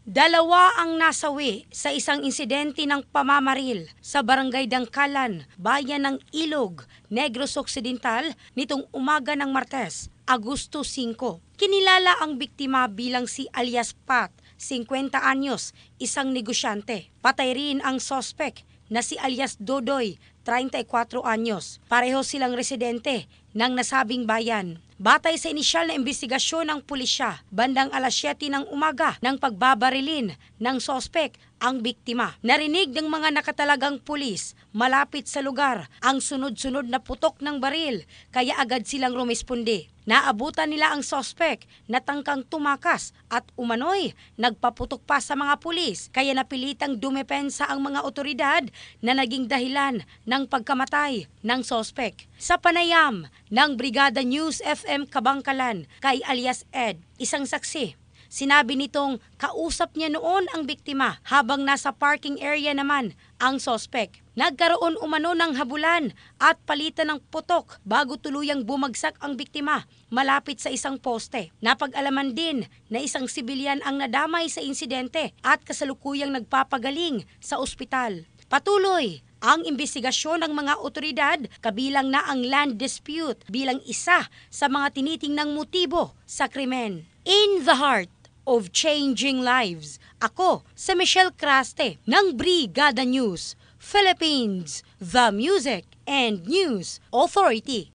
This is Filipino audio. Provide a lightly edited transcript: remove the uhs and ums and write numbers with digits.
Dalawa ang nasawi sa isang insidente ng pamamaril sa Barangay Dangkalan, Bayan ng Ilog, Negros Occidental nitong umaga ng Martes, Agosto 5. Kinilala ang biktima bilang si alias Pat, 50 anyos, isang negosyante. Patay rin ang sospek na si alias Dodoy, 34 anyos. Pareho silang residente ng nasabing bayan. Batay sa inisyal na investigasyon ng pulisya, bandang alas 7 ng umaga ng pagbabarilin ng sospek ang biktima. Narinig ng mga nakatalagang pulis malapit sa lugar ang sunod-sunod na putok ng baril, kaya agad silang rumisponde. Naabutan nila ang sospek na tangkang tumakas at umano'y nagpaputok pa sa mga pulis, kaya napilitang dumepensa ang mga otoridad na naging dahilan ng pagkamatay ng sospek. Sa panayam ng Brigada News FM Kabangkalan kay alias Ed, isang saksi, sinabi nitong kausap niya noon ang biktima habang nasa parking area naman ang sospek. Nagkaroon umano ng habulan at palitan ng putok bago tuluyang bumagsak ang biktima malapit sa isang poste. Napag-alaman din na isang sibilyan ang nadamay sa insidente at kasalukuyang nagpapagaling sa ospital. Patuloy ang investigasyon ng mga otoridad, kabilang na ang land dispute bilang isa sa mga tinitingnang motibo sa krimen. In the heart of changing lives, ako si Michelle Craste ng Brigada News Philippines, the Music and News Authority.